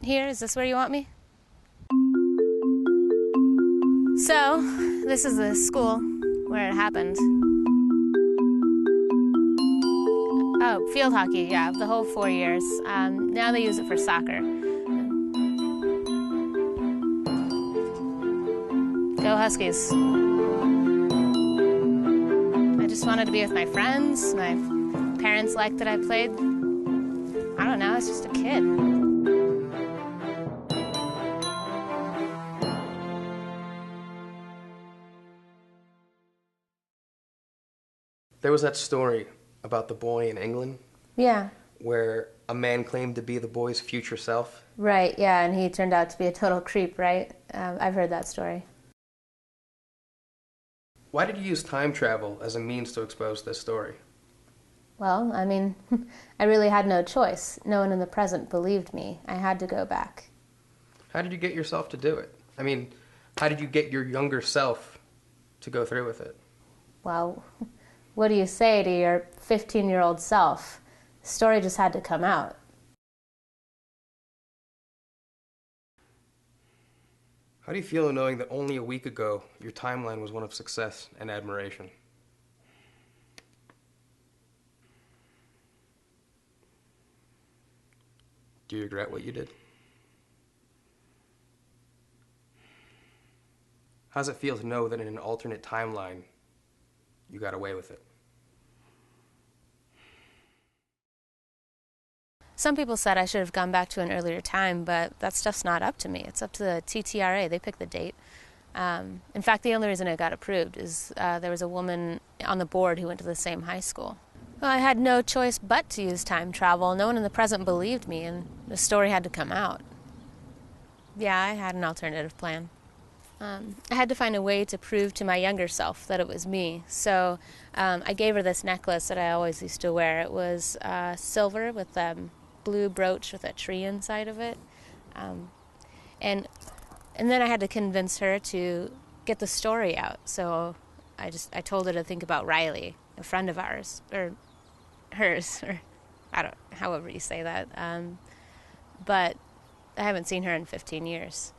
here? Is this where you want me? So, this is the school where it happened. Oh, field hockey, yeah, the whole 4 years. Now they use it for soccer. Go Huskies. I just wanted to be with my friends. My parents liked that I played. I don't know, I was just a kid. There was that story about the boy in England. Yeah. Where a man claimed to be the boy's future self. Right, yeah, and he turned out to be a total creep, right? I've heard that story. Why did you use time travel as a means to expose this story? Well, I mean, I really had no choice. No one in the present believed me. I had to go back. How did you get yourself to do it? I mean, how did you get your younger self to go through with it? Well, what do you say to your 15-year-old self? The story just had to come out. How do you feel knowing that only a week ago your timeline was one of success and admiration? Do you regret what you did? How does it feel to know that in an alternate timeline you got away with it? Some people said I should have gone back to an earlier time, but that stuff's not up to me. It's up to the TTRA. They pick the date. In fact, the only reason it got approved is there was a woman on the board who went to the same high school. Well, I had no choice but to use time travel. No one in the present believed me, and the story had to come out. Yeah, I had an alternative plan. I had to find a way to prove to my younger self that it was me. So I gave her this necklace that I always used to wear. It was silver with blue brooch with a tree inside of it. And then I had to convince her to get the story out. So I told her to think about Riley, a friend of ours, or hers, or however you say that. But I haven't seen her in 15 years.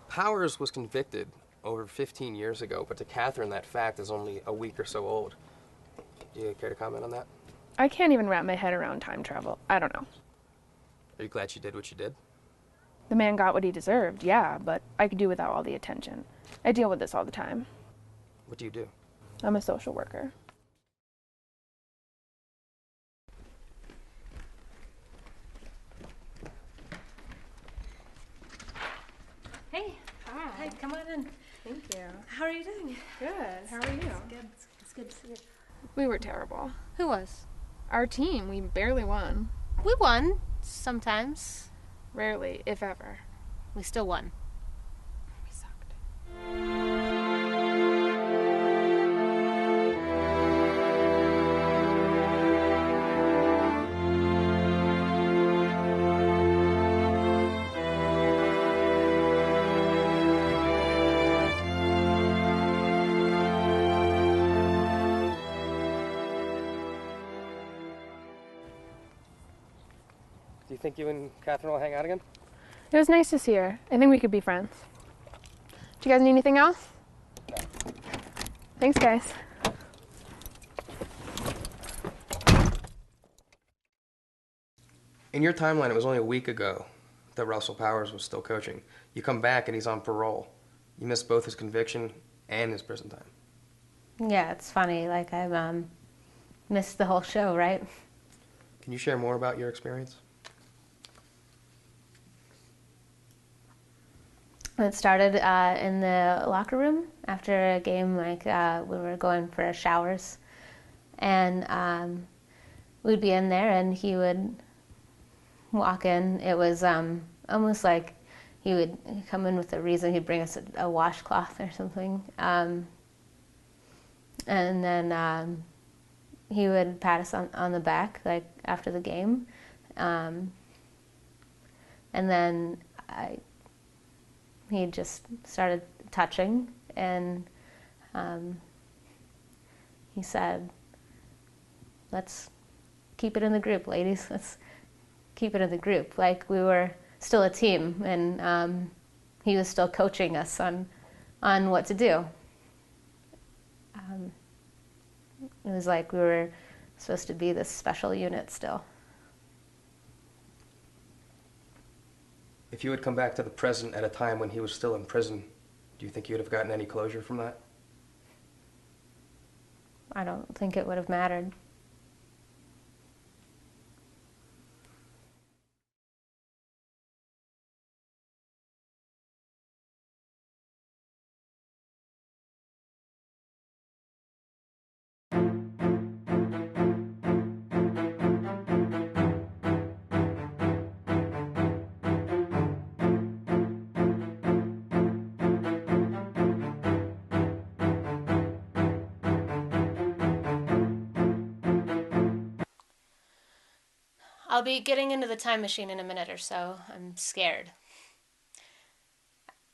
Powers was convicted over 15 years ago, but to Catherine that fact is only a week or so old. Do you care to comment on that? I can't even wrap my head around time travel. I don't know. Are you glad she did what she did? The man got what he deserved, yeah, but I could do without all the attention. I deal with this all the time. What do you do? I'm a social worker. Hey. Hi. Hi, come on in. Thank you. How are you doing? Good. How are you? It's good to see you. We were terrible. Who was? Our team, we barely won. We won, sometimes. Rarely, if ever. We still won. We sucked. Do you think you and Catherine will hang out again? It was nice to see her. I think we could be friends. Do you guys need anything else? No. Thanks, guys. In your timeline, it was only a week ago that Russell Powers was still coaching. You come back and he's on parole. You missed both his conviction and his prison time. Yeah, it's funny. Like, I've missed the whole show, right? Can you share more about your experience? It started in the locker room after a game. Like, we were going for showers, and we'd be in there, and he would walk in. It was almost like he would come in with a reason. He'd bring us a washcloth or something, and then he would pat us on the back, like, after the game, and then he just started touching, and he said, "Let's keep it in the group, ladies. Let's keep it in the group." Like, we were still a team, and he was still coaching us on what to do. It was like we were supposed to be this special unit still. If you had come back to the present at a time when he was still in prison, do you think you would have gotten any closure from that? I don't think it would have mattered. I'll be getting into the time machine in a minute or so. I'm scared.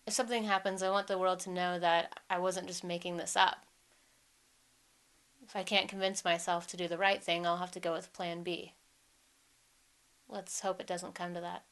If something happens, I want the world to know that I wasn't just making this up. If I can't convince myself to do the right thing, I'll have to go with plan B. Let's hope it doesn't come to that.